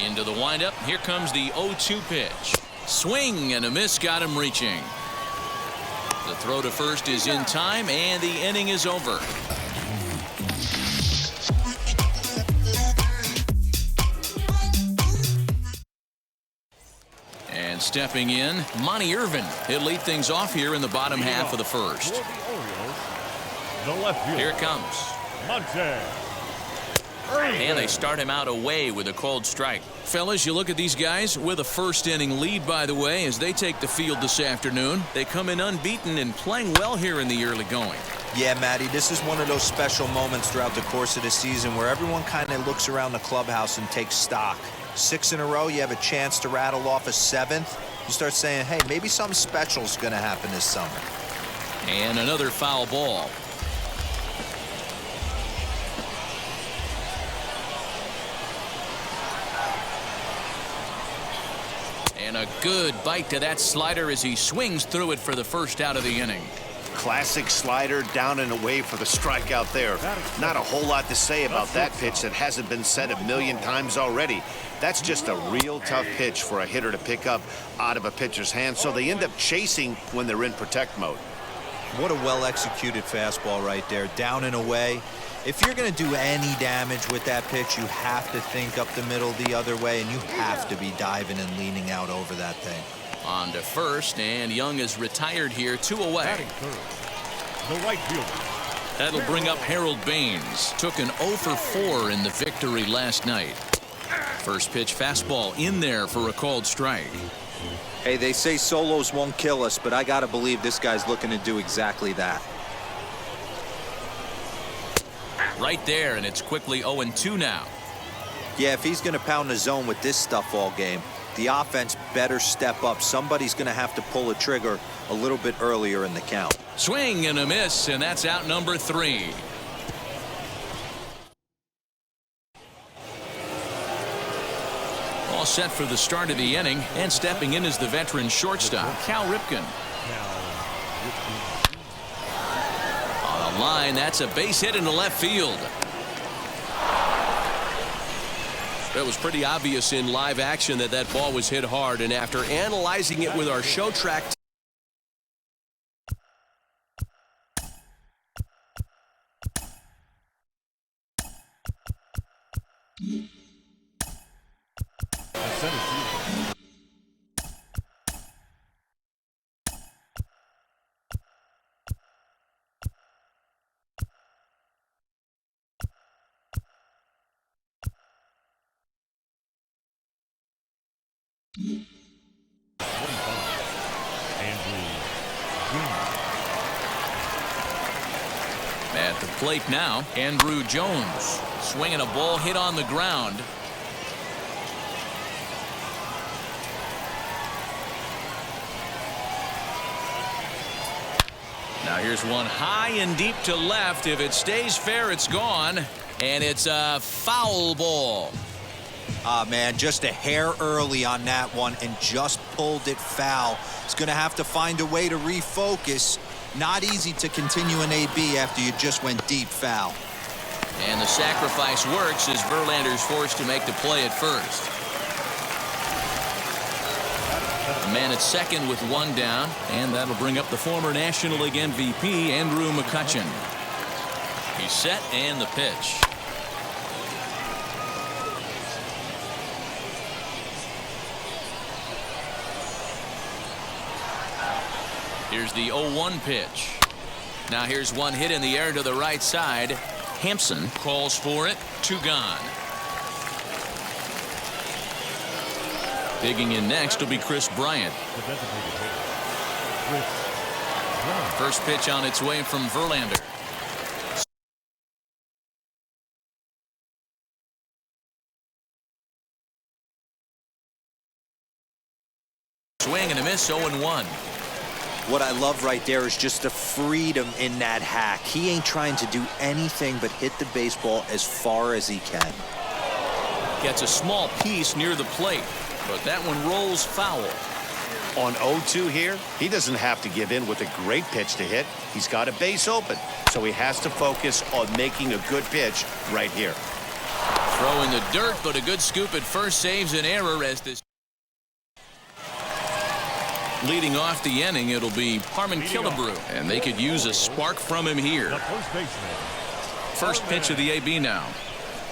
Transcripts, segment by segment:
Into the windup. Here comes the 0-2 pitch. Swing and a miss, got him reaching. The throw to first is in time, and the inning is over. And stepping in, Monty Irvin. He'll lead things off here in the bottom half of the first. Here it comes. And they start him out away with a cold strike. Fellas, you look at these guys with a first-inning lead, by the way, as they take the field this afternoon. They come in unbeaten and playing well here in the early going. Yeah, Matty, this is one of those special moments throughout the course of the season where everyone kind of looks around the clubhouse and takes stock. 6 in a row, you have a chance to rattle off a 7th. You start saying, hey, maybe something special is going to happen this summer. And another foul ball. And a good bite to that slider as he swings through it for the first out of the inning. Classic slider, down and away for the strikeout there. Not a whole lot to say about that pitch that hasn't been said a million times already. That's just a real tough pitch for a hitter to pick up out of a pitcher's hand, so they end up chasing when they're in protect mode. What a well-executed fastball right there, down and away. If you're going to do any damage with that pitch, you have to think up the middle the other way, and you have to be diving and leaning out over that thing. On to first, and Young is retired here, 2 away. The right fielder. That'll bring up Harold Baines. Took an 0 for 4 in the victory last night. First pitch fastball in there for a called strike. Hey, they say solos won't kill us, but I got to believe this guy's looking to do exactly that. Right there, and it's quickly 0-2 now. Yeah, if he's going to pound the zone with this stuff all game, the offense better step up. Somebody's going to have to pull a trigger a little bit earlier in the count. Swing and a miss, and that's out number 3. All set for the start of the inning, and stepping in is the veteran shortstop, Cal Ripken. On the line, that's a base hit into left field. It was pretty obvious in live action that that ball was hit hard, and after analyzing it with our show track At the plate now, Andrew Jones swinging a ball hit on the ground. Now here's one high and deep to left. If it stays fair, it's gone, and it's a foul ball. Man, just a hair early on that one and just pulled it foul. He's going to have to find a way to refocus. Not easy to continue an AB after you just went deep foul. And the sacrifice works as Verlander's forced to make the play at first. The man at second with 1 down, and that'll bring up the former National League MVP, Andrew Mccutchen. He's set, and the pitch. Here's the 0-1 pitch. Now here's one hit in the air to the right side. Hampson calls for it. 2 gone. Digging in next will be Chris Bryant. First pitch on its way from Verlander. Swing and a miss, 0-1. What I love right there is just the freedom in that hack. He ain't trying to do anything but hit the baseball as far as he can. Gets a small piece near the plate, but that one rolls foul. On 0-2 here, he doesn't have to give in with a great pitch to hit. He's got a base open, so he has to focus on making a good pitch right here. Throw in the dirt, but a good scoop at first saves an error as this. Leading off the inning, it'll be Harmon Killebrew, and they could use a spark from him here. The first baseman. First pitch of the AB now.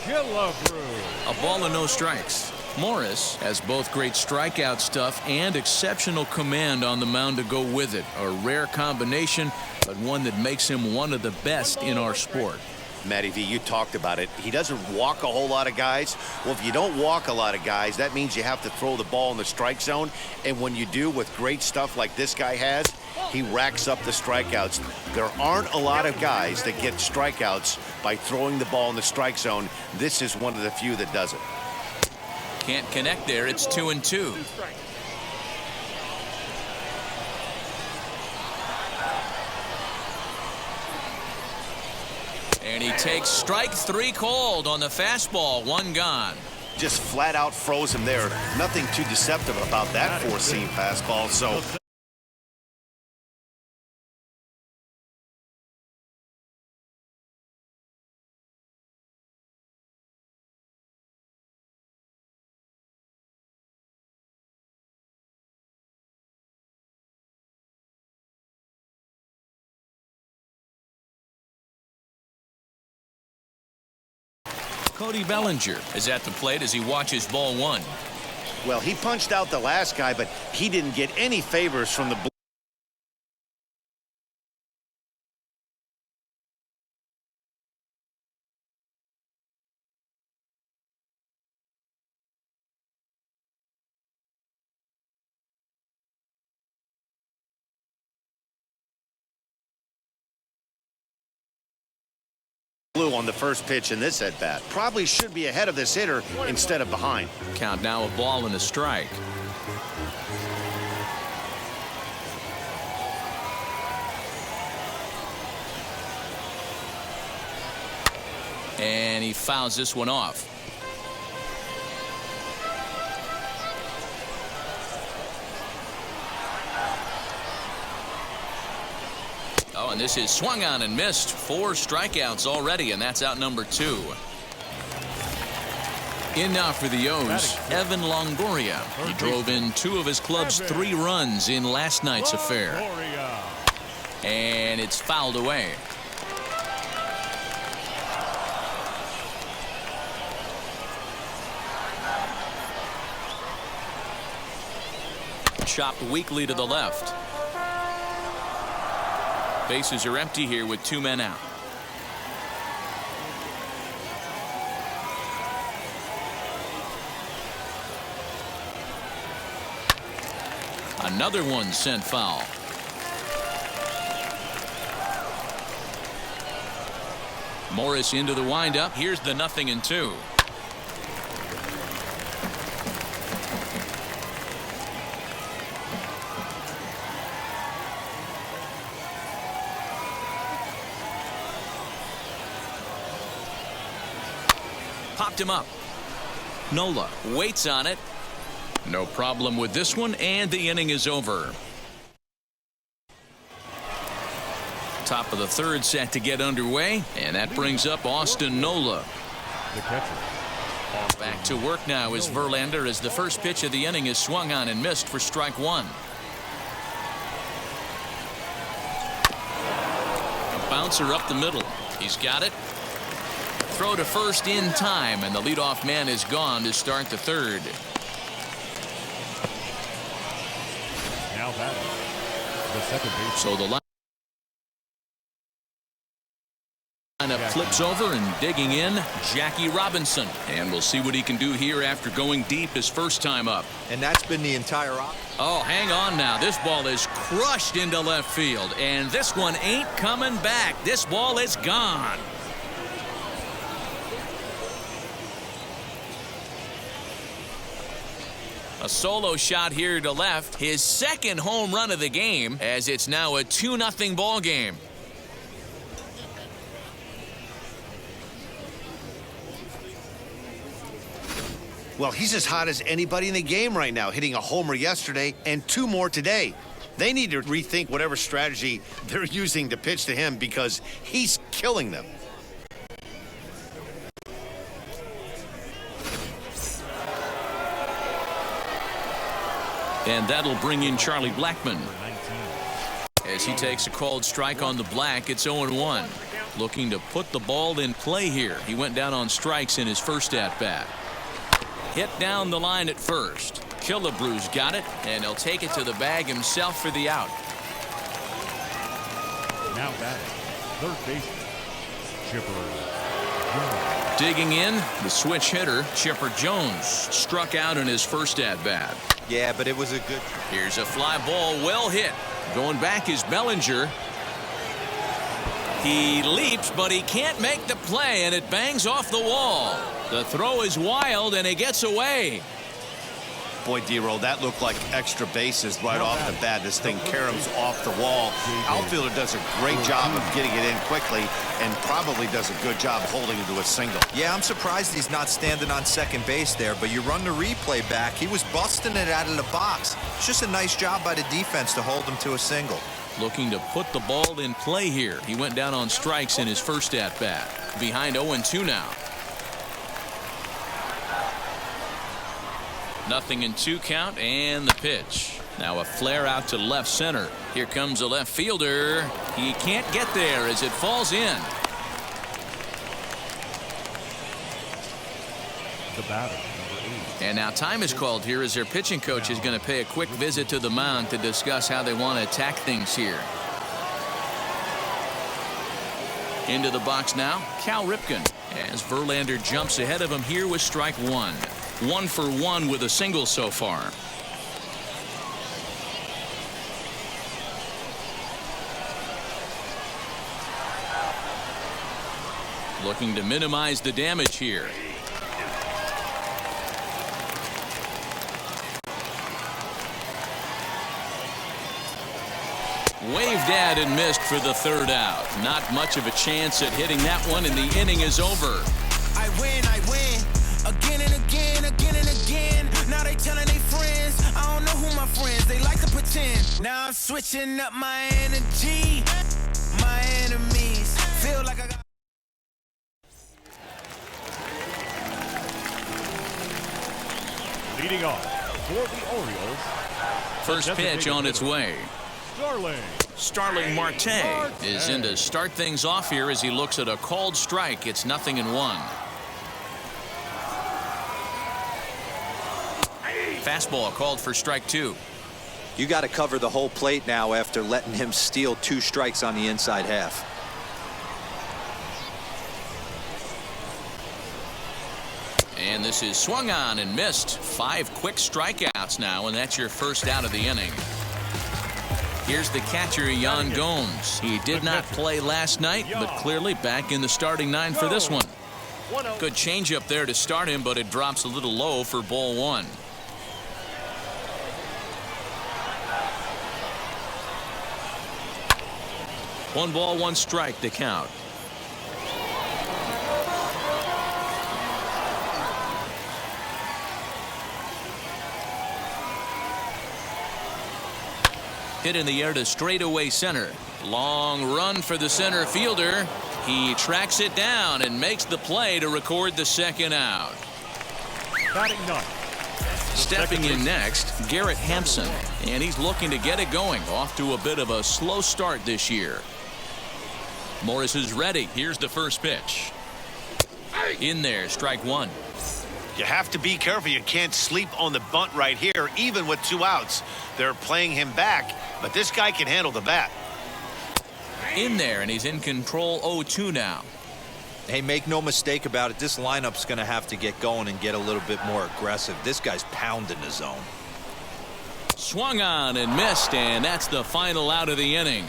Killebrew. A ball and no strikes. Morris has both great strikeout stuff and exceptional command on the mound to go with it. A rare combination, but one that makes him one of the best in our sport. Matty V, you talked about it. He doesn't walk a whole lot of guys. Well, if you don't walk a lot of guys, that means you have to throw the ball in the strike zone. And when you do with great stuff like this guy has, he racks up the strikeouts. There aren't a lot of guys that get strikeouts by throwing the ball in the strike zone. This is one of the few that does it. Can't connect there. It's 2-2. And he takes strike 3 called on the fastball. 1 gone. Just flat out froze him there. Nothing too deceptive about that four-seam fastball. So Cody Bellinger is at the plate as he watches ball 1. well, he punched out the last guy, but he didn't get any favors from the blue on the first pitch in this at bat. Probably should be ahead of this hitter instead of behind. Count now a ball and a strike. And he fouls this one off. Oh, and this is swung on and missed. 4 strikeouts already, and that's out number 2. In now for the O's, Evan Longoria. He drove in 2 of his club's 3 runs in last night's affair. And it's fouled away. Chopped weakly to the left. Bases are empty here with 2 men out. Another one sent foul. Morris into the windup. Here's the 0-2. Popped him up. Nola waits on it. No problem with this one, and the inning is over. Top of the 3rd set to get underway, and that brings up Austin Nola. The catcher. Back to work now is Verlander as the first pitch of the inning is swung on and missed for strike 1. A bouncer up the middle. He's got it. Throw to first in time, and the leadoff man is gone to start the 3rd. Now batting. The second base. So the lineup flips over, and digging in, Jackie Robinson. And we'll see what he can do here after going deep his first time up. And that's been the entire Oh, hang on now. This ball is crushed into left field, and this one ain't coming back. This ball is gone. A solo shot here to left. His 2nd home run of the game, as it's now a 2-0 ball game. Well, he's as hot as anybody in the game right now, hitting a homer yesterday and 2 more today. They need to rethink whatever strategy they're using to pitch to him because he's killing them. And that'll bring in Charlie Blackmon. As he takes a called strike on the black, it's 0-1. Looking to put the ball in play here. He went down on strikes in his first at-bat. Hit down the line at first. Killebrew's got it, and he'll take it to the bag himself for the out. Now batting, third baseman, Chipper Jones. Digging in, the switch hitter, Chipper Jones, struck out in his first at-bat. Yeah, but it was a good. Here's a fly ball, well hit. Going back is Bellinger. He leaps, but he can't make the play, and it bangs off the wall. The throw is wild, and it gets away. Boy, D-Roll, that looked like extra bases right off the bat. This thing caroms off the wall. Outfielder does a great job of getting it in quickly and probably does a good job holding it to a single. Yeah, I'm surprised he's not standing on second base there, but you run the replay back. He was busting it out of the box. It's just a nice job by the defense to hold him to a single. Looking to put the ball in play here. He went down on strikes in his first at-bat. Behind 0-2 now. 0-2 count, and the pitch. Now a flare out to left center. Here comes a left fielder. He can't get there as it falls in. The batter, number 8. And now time is called here as their pitching coach is going to pay a quick visit to the mound to discuss how they want to attack things here. Into the box now, Cal Ripken, as Verlander jumps ahead of him here with strike one. 1 for 1 with a single so far. Looking to minimize the damage here. Waved at and missed for the third out. Not much of a chance at hitting that one, and the inning is over. I win again and again, again and again. Now they telling their friends, I don't know who my friends, they like to pretend. Now I'm switching up my energy. My enemies feel like I got. Leading off for the Orioles. First pitch on its way. Starling Marte is in to start things off here as he looks at a called strike. It's 0-1. Fastball called for strike 2. You got to cover the whole plate now after letting him steal 2 strikes on the inside half. And this is swung on and missed. 5 quick strikeouts now, and that's your first out of the inning. Here's the catcher, Yan Gomes. He did not play last night, but clearly back in the starting 9 for this one. Good changeup there to start him, but it drops a little low for ball 1. One ball, one strike to count. Hit in the air to straightaway center. Long run for the center fielder. He tracks it down and makes the play to record the second out. Batting ninth. Stepping in next, Garrett Hampson, and he's looking to get it going. Off to a bit of a slow start this year. Morris is ready. Here's the first pitch. In there, strike 1. You have to be careful. You can't sleep on the bunt right here, even with 2 outs. They're playing him back, but this guy can handle the bat. In there, and he's in control. 0-2 now. Hey, make no mistake about it. This lineup's going to have to get going and get a little bit more aggressive. This guy's pounding the zone. Swung on and missed, and that's the final out of the inning.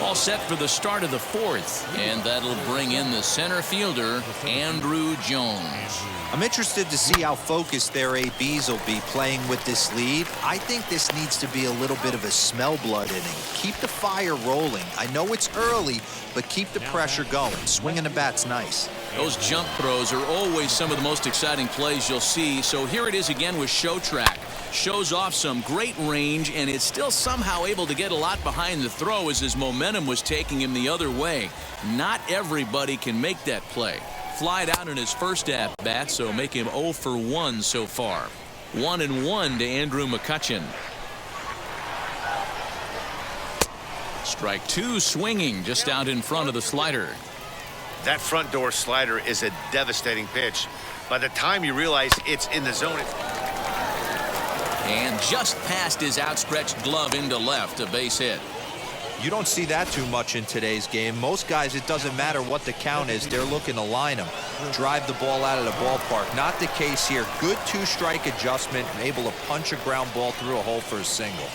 All set for the start of the 4th, and that'll bring in the center fielder, Andrew Jones. I'm interested to see how focused their ABs will be playing with this lead. I think this needs to be a little bit of a smell blood inning. Keep the fire rolling. I know it's early, but keep the pressure going. Swinging the bat's nice. Those jump throws are always some of the most exciting plays you'll see. So here it is again with Show Track. Shows off some great range, and is still somehow able to get a lot behind the throw as his momentum was taking him the other way. Not everybody can make that play. Flied out in his first at-bat, so make him 0 for 1 so far. 1-1 to Andrew McCutchen. Strike 2 swinging just out in front of the slider. That front door slider is a devastating pitch. By the time you realize it's in the zone. And just past his outstretched glove into left, a base hit. You don't see that too much in today's game. Most guys, it doesn't matter what the count is, they're looking to line them, drive the ball out of the ballpark. Not the case here. Good two-strike adjustment, able to punch a ground ball through a hole for a single.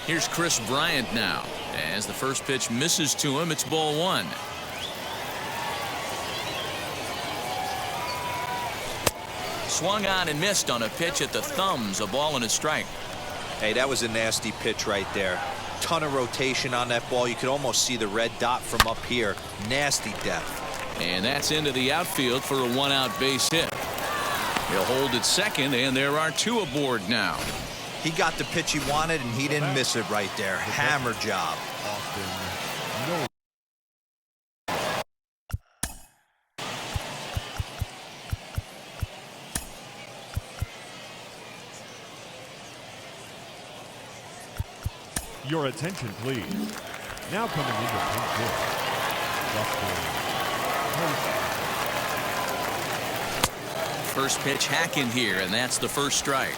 Here's Chris Bryant now. As the first pitch misses to him, it's ball 1. Swung on and missed on a pitch at the thumbs, a ball and a strike. Hey, that was a nasty pitch right there. Ton of rotation on that ball. You could almost see the red dot from up here. Nasty depth. And that's into the outfield for a 1-out base hit. He'll hold at second, and there are 2 aboard now. He got the pitch he wanted, and he didn't miss it right there. Hammer job. No. Your attention, please. Now coming into pinch hit. First pitch hacking here, and that's the first strike.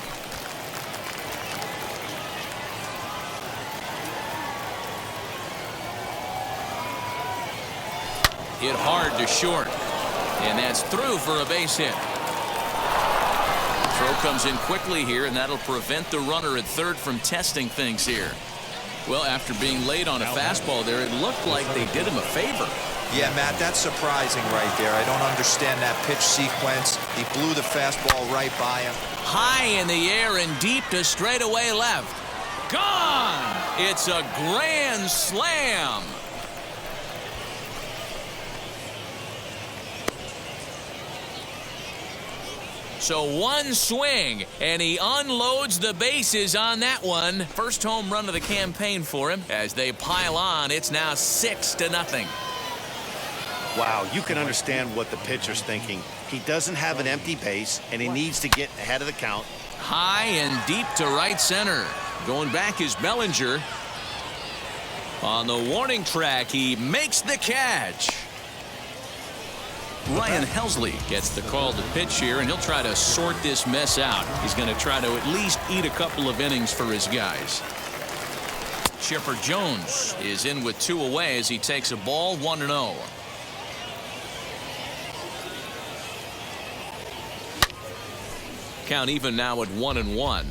Hit hard to short, and that's through for a base hit. Throw comes in quickly here, and that'll prevent the runner at third from testing things here. Well, after being late on a fastball there, it looked like they did him a favor. Yeah, Matt, that's surprising right there. I don't understand that pitch sequence. He blew the fastball right by him. High in the air and deep to straightaway left. Gone! It's a grand slam. So one swing, and he unloads the bases on that one. First home run of the campaign for him. As they pile on, it's now 6-0. Wow, you can understand what the pitcher's thinking. He doesn't have an empty base, and he needs to get ahead of the count. High and deep to right center. Going back is Bellinger. On the warning track, he makes the catch. Ryan Helsley gets the call to pitch here, and he'll try to sort this mess out. He's going to try to at least eat a couple of innings for his guys. Chipper Jones is in with 2 away as he takes a ball 1-0. Count even now at 1-1.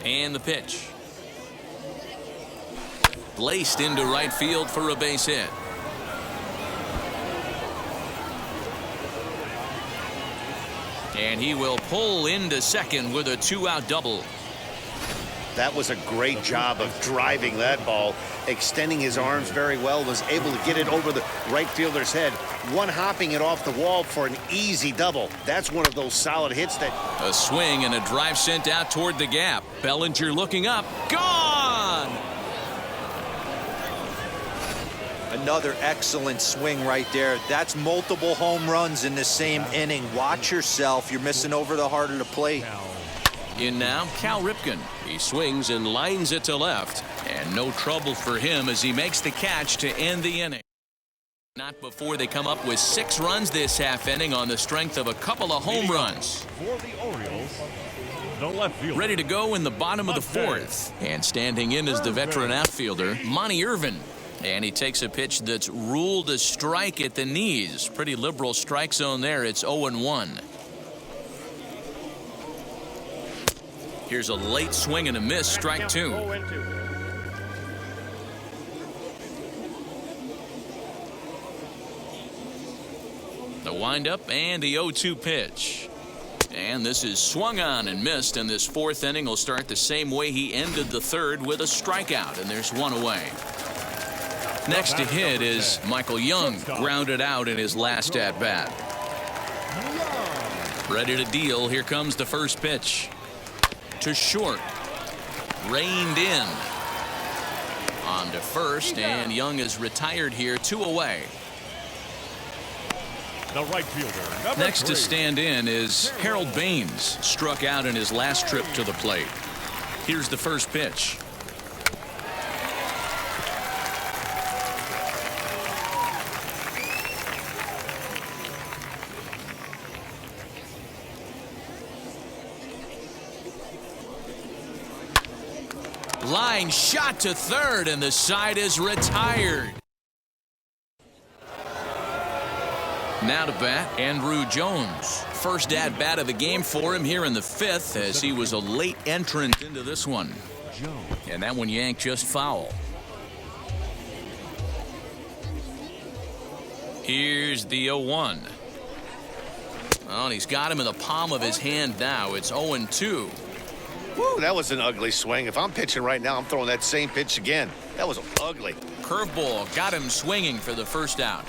And the pitch. Laced into right field for a base hit. And he will pull into second with a 2-out double. That was a great job of driving that ball, extending his arms very well, was able to get it over the right fielder's head, one-hopping it off the wall for an easy double. That's one of those solid hits that... A swing and a drive sent out toward the gap. Bellinger looking up. Gone! Another excellent swing right there. That's multiple home runs in the same inning. Watch yourself. You're missing over the heart of the plate. In now, Cal Ripken. He swings and lines it to left. And no trouble for him as he makes the catch to end the inning. Not before they come up with 6 runs this half inning on the strength of a couple of home runs. For the Orioles, the left fielder. Ready to go in the bottom of the 4th. And standing in is the veteran outfielder, Monty Irvin. And he takes a pitch that's ruled a strike at the knees. Pretty liberal strike zone there. It's 0-1. Here's a late swing and a miss, strike 2. The windup and the 0-2 pitch. And this is swung on and missed, and this 4th inning will start the same way he ended the 3rd with a strikeout, and there's 1 away. Next to hit is Michael Young, grounded out in his last at-bat. Ready to deal. Here comes the first pitch. To short. Reined in. On to first, and Young is retired here, 2 away. The right fielder, number Next 3. to stand in is Harold Baines, struck out in his last trip to the plate. Here's the first pitch. Line shot to third, and the side is retired. Now to bat, Andrew Jones. First at-bat of the game for him here in the 5th, as he was a late entrant into this one. And that one yanked just foul. Here's the 0-1. Oh, and he's got him in the palm of his hand now. It's 0-2. Woo, that was an ugly swing. If I'm pitching right now, I'm throwing that same pitch again. That was ugly. Curveball got him swinging for the first out.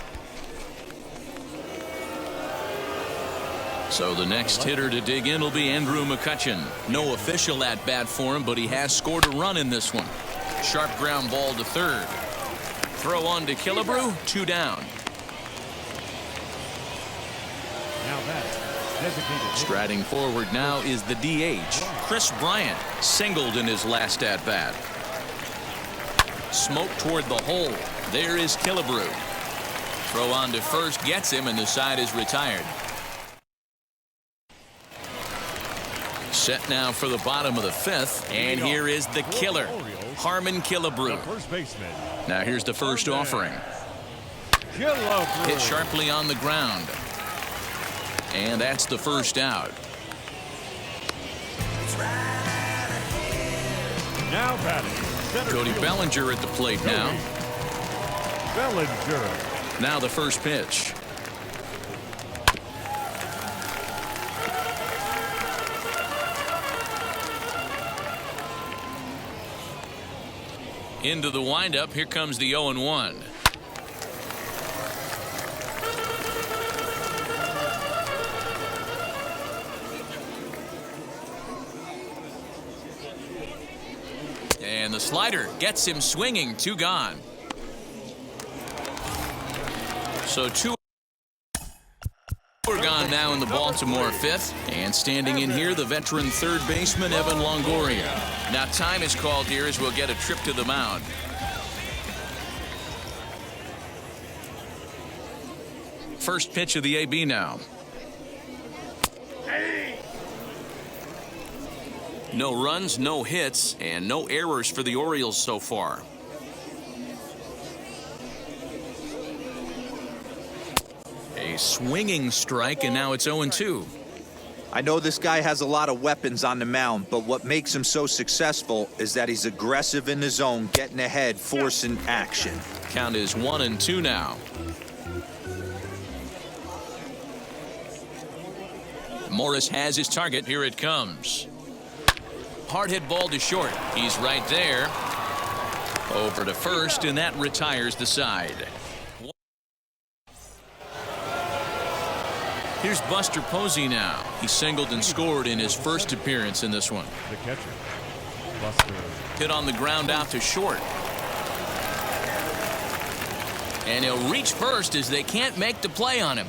So the next hitter to dig in will be Andrew Mccutchen. No official at-bat for him, but he has scored a run in this one. Sharp ground ball to third. Throw on to Killebrew, 2 down. Now that designated Striding forward now is the DH. Chris Bryant singled in his last at-bat. Smoke toward the hole. There is Killebrew. Throw on to first gets him, and the side is retired. Set now for the bottom of the 5th, and here is the killer, Harmon Killebrew. first baseman. Now here's the first offering. Killebrew. Hit sharply on the ground. And that's the first out. Now batting. Center Cody fielder, Bellinger at the plate now. Bellinger. Now the first pitch. Into the windup. Here comes the 0-1. And the slider gets him swinging. 2 gone. So 2 are gone now in the Baltimore 5th. And standing in here, the veteran third baseman, Evan Longoria. Now time is called here as we'll get a trip to the mound. First pitch of the AB now. No runs, no hits, and no errors for the Orioles so far. A swinging strike, and now it's 0-2. I know this guy has a lot of weapons on the mound, but what makes him so successful is that he's aggressive in the zone, getting ahead, forcing action. Count is 1-2 now. Morris has his target. Here it comes. Hard hit ball to short. He's right there. Over to first, and that retires the side. Here's Buster Posey now. He singled and scored in his first appearance in this one. The catcher. Buster. Hit on the ground out to short. And he'll reach first as they can't make the play on him.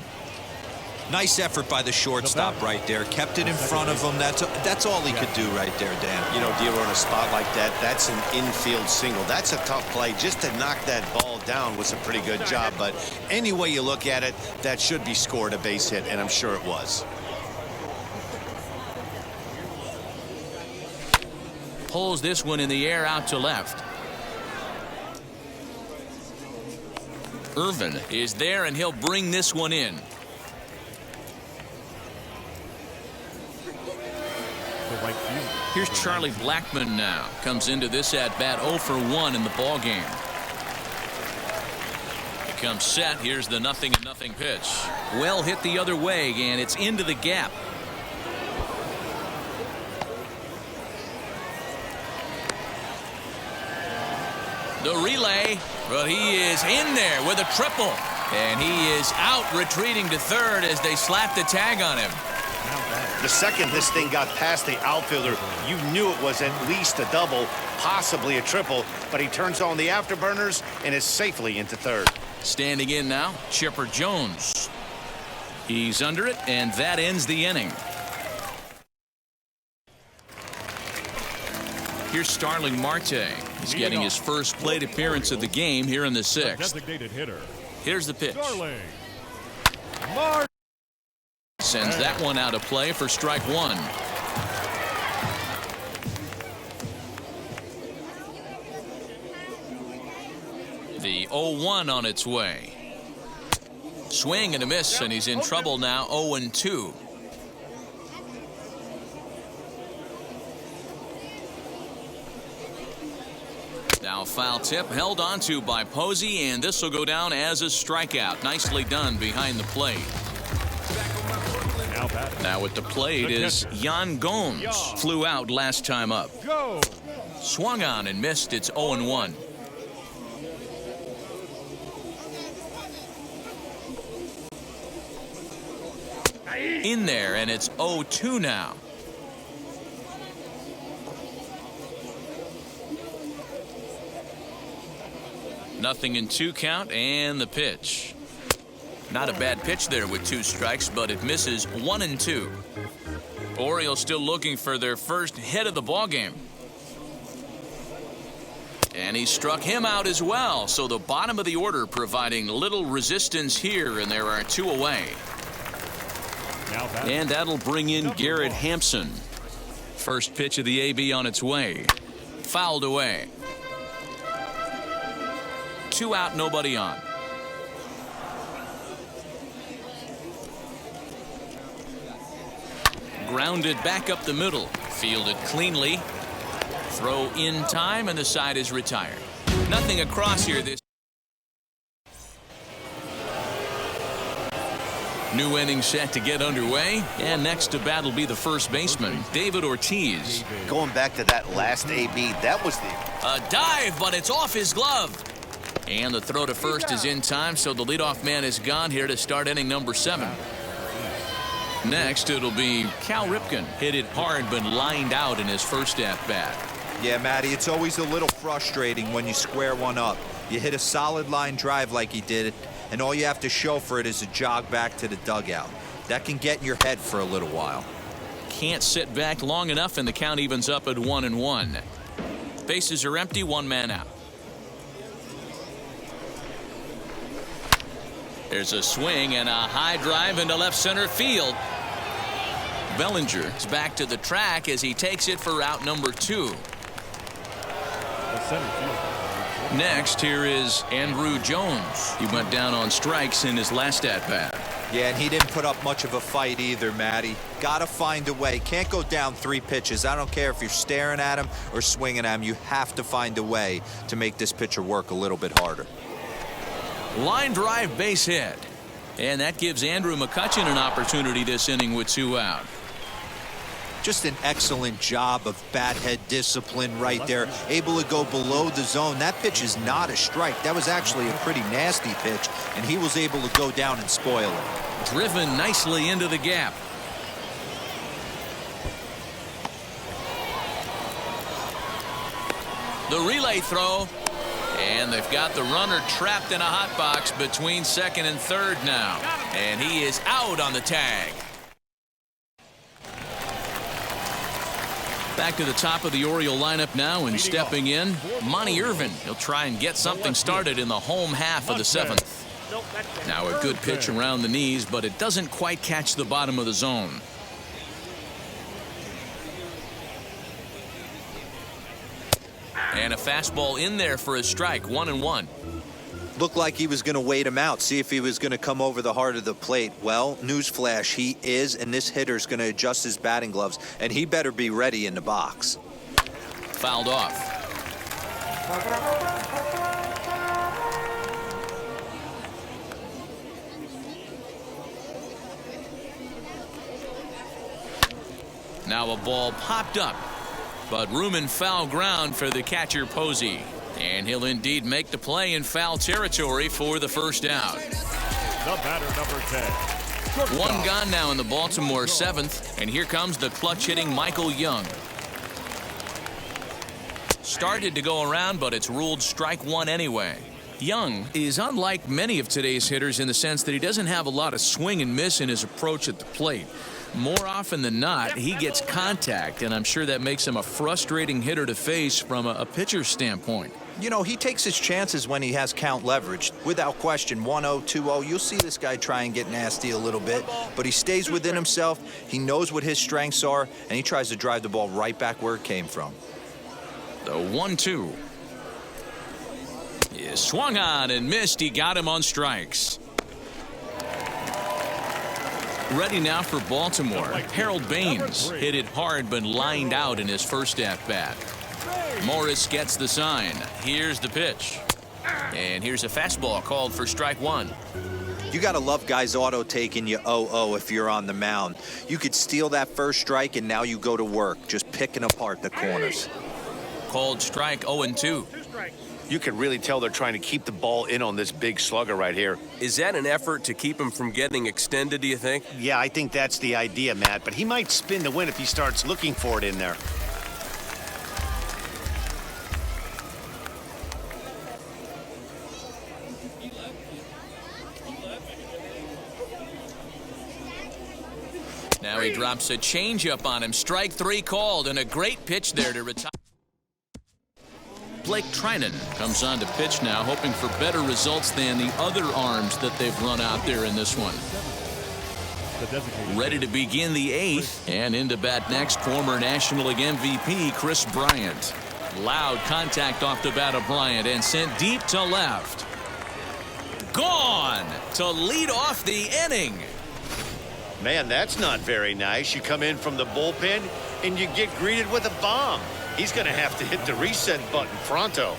Nice effort by the shortstop right there. Kept it in front of him. That's all he could do right there, Dan. You know, dealer on a spot like that, that's an infield single. That's a tough play. Just to knock that ball down was a pretty good job. But any way you look at it, that should be scored a base hit, and I'm sure it was. Pulls this one in the air out to left. Irvin is there, and he'll bring this one in. Right field. Here's Charlie Blackmon now. Comes into this at-bat 0 for 1 in the ball game. It comes set. Here's the 0-0 pitch. Well hit the other way, and it's into the gap. The relay, but he is in there with a triple. And he is out retreating to third as they slap the tag on him. Now batting. The second this thing got past the outfielder, you knew it was at least a double, possibly a triple, but he turns on the afterburners and is safely into third. Standing in now, Chipper Jones. He's under it, and that ends the inning. Here's Starling Marte. He's getting his first plate appearance of the game here in the sixth. Designated hitter. Here's the pitch. Starling Marte. Sends that one out of play for strike one. The 0-1 on its way. Swing and a miss, and he's in trouble now. 0-2. Now foul tip held onto by Posey, and this will go down as a strikeout. Nicely done behind the plate. Now at the plate is Yan Gomes. Flew out last time up. Swung on and missed. It's 0-1. In there, and it's 0-2 now. Nothing in 2 count, and the pitch. Not a bad pitch there with 2 strikes, but it misses 1-2. Orioles still looking for their first hit of the ballgame. And he struck him out as well, so the bottom of the order providing little resistance here, and there are 2 away. And that'll bring in Garrett Hampson. First pitch of the AB on its way. Fouled away. 2 out, nobody on. Grounded back up the middle. Fielded cleanly. Throw in time, and the side is retired. Nothing across here. This new inning set to get underway, and next to bat will be the first baseman, David Ortiz. Going back to that last AB, that was A dive, but it's off his glove. And the throw to first is in time, so the leadoff man is gone here to start inning number 7. Next, it'll be Cal Ripken. Hit it hard, but lined out in his first at-bat. Yeah, Matty, it's always a little frustrating when you square one up. You hit a solid line drive like he did, and all you have to show for it is a jog back to the dugout. That can get in your head for a little while. Can't sit back long enough, and the count evens up at 1-1. Bases are empty, 1 man out. There's a swing and a high drive into left center field. Bellinger is back to the track as he takes it for out number 2. Next, here is Andrew Jones. He went down on strikes in his last at-bat. Yeah, and he didn't put up much of a fight either, Matty. Gotta find a way. Can't go down 3 pitches. I don't care if you're staring at him or swinging at him. You have to find a way to make this pitcher work a little bit harder. Line drive, base hit. And that gives Andrew Mccutchen an opportunity this inning with 2 out. Just an excellent job of bat head discipline right there. Able to go below the zone. That pitch is not a strike. That was actually a pretty nasty pitch, and he was able to go down and spoil it. Driven nicely into the gap. The relay throw. And they've got the runner trapped in a hot box between second and third now. And he is out on the tag. Back to the top of the Oriole lineup now, and stepping in, Monty Irvin. He'll try and get something started in the home half of the 7th. Now a good pitch around the knees, but it doesn't quite catch the bottom of the zone. And a fastball in there for a strike, 1-1. Looked like he was going to wait him out, see if he was going to come over the heart of the plate. Well, newsflash, he is, and this hitter's going to adjust his batting gloves, and he better be ready in the box. Fouled off. Now a ball popped up, but room and foul ground for the catcher Posey. And he'll indeed make the play in foul territory for the first out. The batter, number 10, One gone now in the Baltimore seventh, and here comes the clutch-hitting Michael Young. Started to go around, but it's ruled strike one anyway. Young is unlike many of today's hitters in the sense that he doesn't have a lot of swing and miss in his approach at the plate. More often than not, he gets contact, and I'm sure that makes him a frustrating hitter to face from a pitcher's standpoint. You know, he takes his chances when he has count leverage. Without question, 1-0, 2-0, you'll see this guy try and get nasty a little bit, but he stays within himself. He knows what his strengths are, and he tries to drive the ball right back where it came from. The 1-2. He swung on and missed. He got him on strikes. Ready now for Baltimore. Harold Baines hit it hard but lined out in his first at-bat. Morris gets the sign. Here's the pitch. And here's a fastball called for strike one. You got to love guys auto-taking you 0-0 if you're on the mound. You could steal that first strike, and now you go to work, just picking apart the corners. Called strike 0-2. You can really tell they're trying to keep the ball in on this big slugger right here. Is that an effort to keep him from getting extended, do you think? Yeah, I think that's the idea, Matt, but he might spin to win if he starts looking for it in there. Now he drops a changeup on him. Strike three called, and a great pitch there to retire. Blake Trinan comes on to pitch now, hoping for better results than the other arms that they've run out there in this one. Ready to begin the eighth, and into bat next, former National League MVP Kris Bryant. Loud contact off the bat of Bryant and sent deep to left. Gone to lead off the inning. Man, that's not very nice. You come in from the bullpen and you get greeted with a bomb. He's going to have to hit the reset button pronto.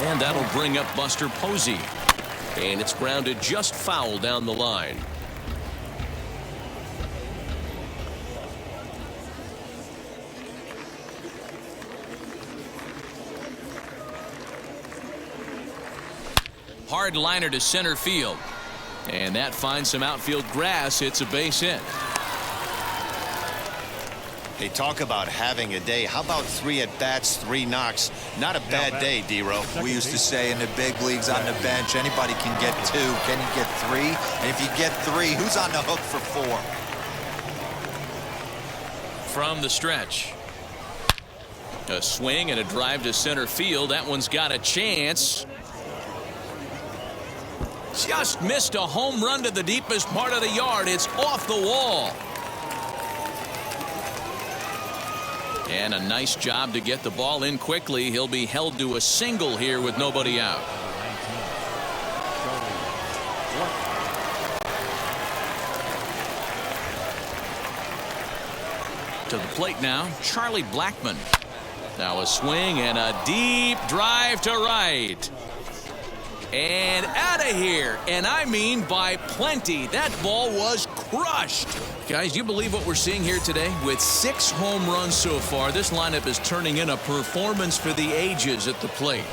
And that'll bring up Buster Posey. And it's grounded just foul down the line. Hard liner to center field. And that finds some outfield grass. It's a base hit. Hey, talk about having a day. How about 3 at-bats, 3 knocks? Not a bad day, D-Row. We used to say in the big leagues on the bench, anybody can get 2. Can you get 3? And if you get 3, who's on the hook for 4? From the stretch. A swing and a drive to center field. That one's got a chance. Just missed a home run to the deepest part of the yard. It's off the wall. And a nice job to get the ball in quickly. He'll be held to a single here with nobody out. To the plate now, Charlie Blackmon. Now a swing and a deep drive to right. And out of here, and I mean by plenty. That ball was crushed. Guys, do you believe what we're seeing here today? With 6 home runs so far, this lineup is turning in a performance for the ages at the plate.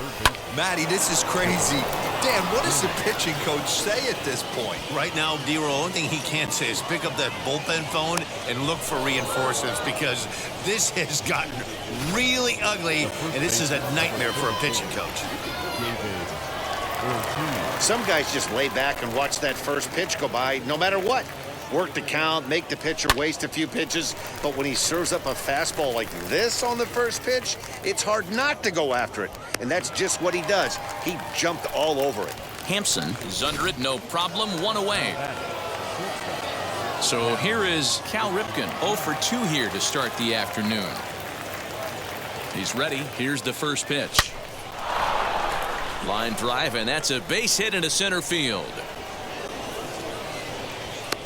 Matty, this is crazy. Dan, what does the pitching coach say at this point? Right now, D-Row, the only thing he can't say is pick up that bullpen phone and look for reinforcements, because this has gotten really ugly, and this is a nightmare for a pitching coach. Some guys just lay back and watch that first pitch go by no matter what. Work the count, make the pitcher waste a few pitches, but when he serves up a fastball like this on the first pitch, it's hard not to go after it. And that's just what he does. He jumped all over it. Hampson is under it, no problem, 1 away. So here is Cal Ripken, 0 for 2 here to start the afternoon. He's ready. Here's the first pitch. Line drive, and that's a base hit into center field.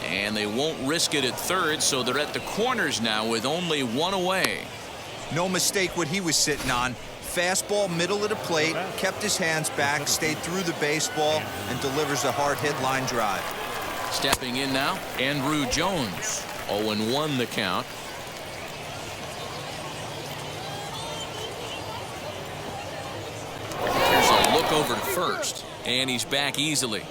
And they won't risk it at third, so they're at the corners now with only 1 away. No mistake what he was sitting on. Fastball, middle of the plate, kept his hands back, stayed through the baseball, and delivers a hard hit line drive. Stepping in now, Andrew Jones. 0-1 the count. Look over to first, and he's back easily.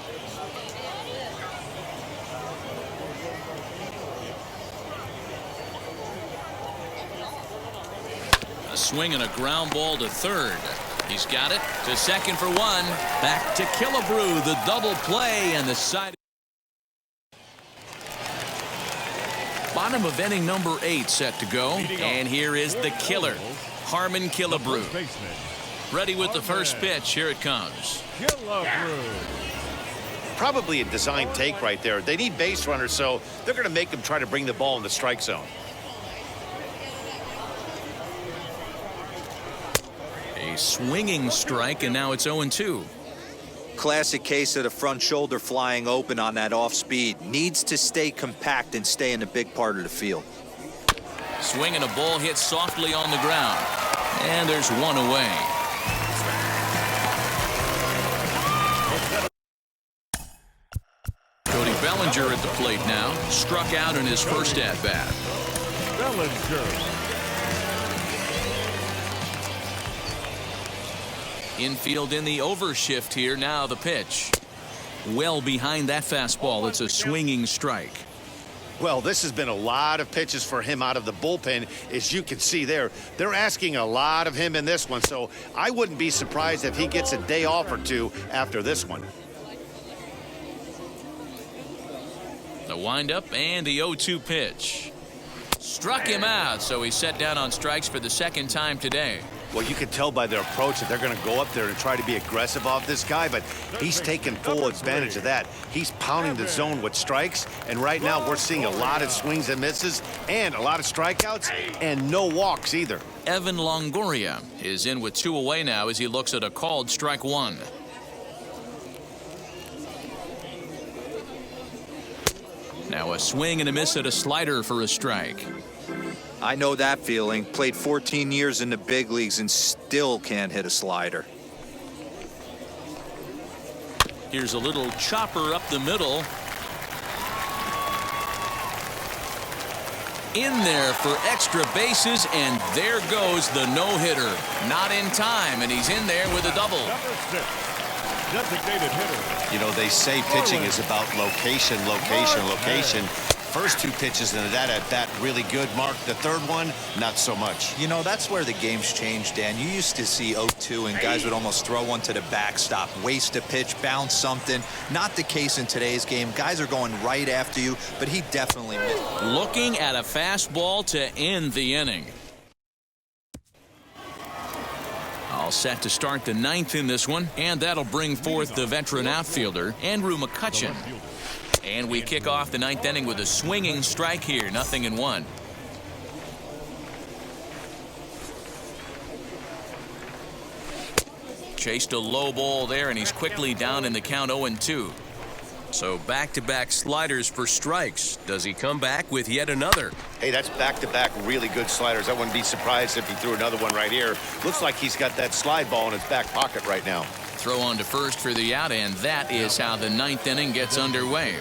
A swing and a ground ball to third. He's got it to second for one. Back to Killebrew, the double play, and the side. Bottom of inning number 8 set to go. And here is the killer, Harmon Killebrew. Ready with the first pitch. Here it comes. Probably a design take right there. They need base runners, so they're going to make them try to bring the ball in the strike zone. A swinging strike, and now it's 0-2. Classic case of the front shoulder flying open on that off speed. Needs to stay compact and stay in the big part of the field. Swing and a ball hit softly on the ground. And there's one away. Cody Bellinger at the plate now. Struck out in his first at-bat. Bellinger. Infield in the overshift here. Now the pitch. Well behind that fastball. It's a swinging strike. Well, this has been a lot of pitches for him out of the bullpen. As you can see there, they're asking a lot of him in this one. So I wouldn't be surprised if he gets a day off or two after this one. The windup and the 0-2 pitch. Struck him out, so he's set down on strikes for the second time today. Well, you can tell by their approach that they're going to go up there and try to be aggressive off this guy, but he's taking full advantage of that. He's pounding the zone with strikes, and right now we're seeing a lot of swings and misses and a lot of strikeouts and no walks either. Evan Longoria is in with 2 away now as he looks at a called strike 1. Now a swing and a miss at a slider for a strike. I know that feeling. Played 14 years in the big leagues and still can't hit a slider. Here's a little chopper up the middle. In there for extra bases, and there goes the no-hitter. Not in time, and he's in there with a double. Number 6, designated hitter. You know, they say pitching is about location, location, location. First 2 pitches into that at bat really good. Mark, the third one, not so much. You know, that's where the game's changed, Dan. You used to see 0-2 and guys would almost throw one to the backstop, waste a pitch, bounce something. Not the case in today's game. Guys are going right after you, but he definitely missed. Looking at a fastball to end the inning. All set to start the 9th in this one, and that'll bring forth the veteran outfielder, Andrew Mccutchen. And we kick off the 9th inning with a swinging strike here, 0-1. Chased a low ball there, and he's quickly down in the count 0-2. So back-to-back sliders for strikes. Does he come back with yet another? Hey, that's back-to-back really good sliders. I wouldn't be surprised if he threw another one right here. Looks like he's got that slide ball in his back pocket right now. Throw on to first for the out, and that is how the 9th inning gets underway.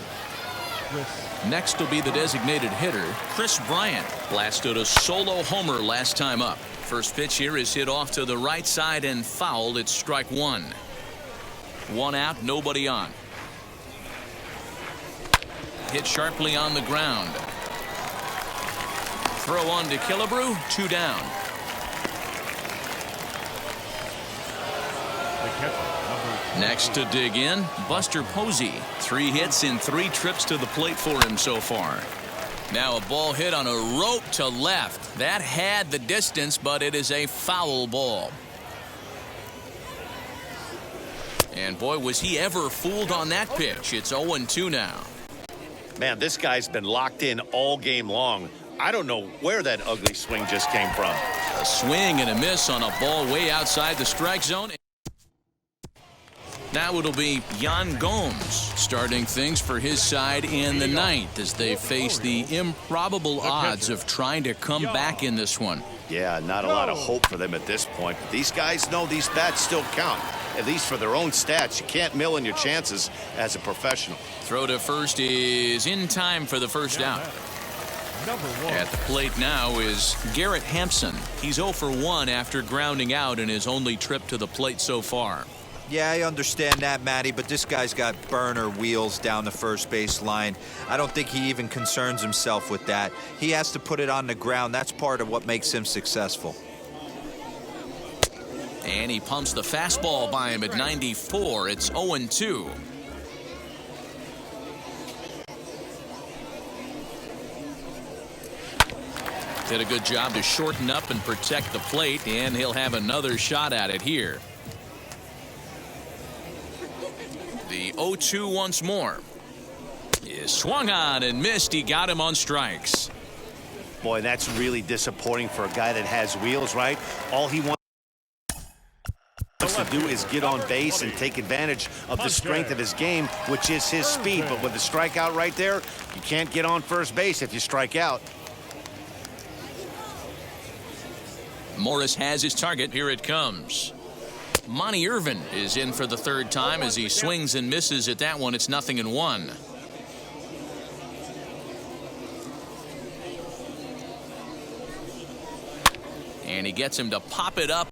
Next will be the designated hitter, Chris Bryant. Blasted a solo homer last time up. First pitch here is hit off to the right side and fouled. It's strike 1. 1 out, nobody on. Hit sharply on the ground. Throw on to Killebrew, 2 down. The catcher, Next to dig in, Buster Posey. 3 hits in 3 trips to the plate for him so far. Now a ball hit on a rope to left. That had the distance, but it is a foul ball. And boy, was he ever fooled on that pitch. It's 0-2 now. Man, this guy's been locked in all game long. I don't know where that ugly swing just came from. A swing and a miss on a ball way outside the strike zone. Now it'll be Yan Gomes starting things for his side in the 9th as they face the improbable odds of trying to come back in this one. Yeah, not a lot of hope for them at this point. But these guys know these bats still count, at least for their own stats. You can't mill in your chances as a professional. Throw to first is in time for the first out. number 1. At the plate now is Garrett Hampson. He's 0 for 1 after grounding out in his only trip to the plate so far. Yeah, I understand that, Matty, but this guy's got burner wheels down the first base line. I don't think he even concerns himself with that. He has to put it on the ground. That's part of what makes him successful. And he pumps the fastball by him at 94. It's 0-2. Did a good job to shorten up and protect the plate, and he'll have another shot at it here. The 0-2 once more. Is swung on and missed. He got him on strikes. Boy, that's really disappointing for a guy that has wheels, right? All he wants to do is get on base and take advantage of the strength of his game, which is his speed. But with the strikeout right there, you can't get on first base if you strike out. Morris has his target. Here it comes. Monty Irvin is in for the third time as he swings and misses at that one. It's 0-1. And he gets him to pop it up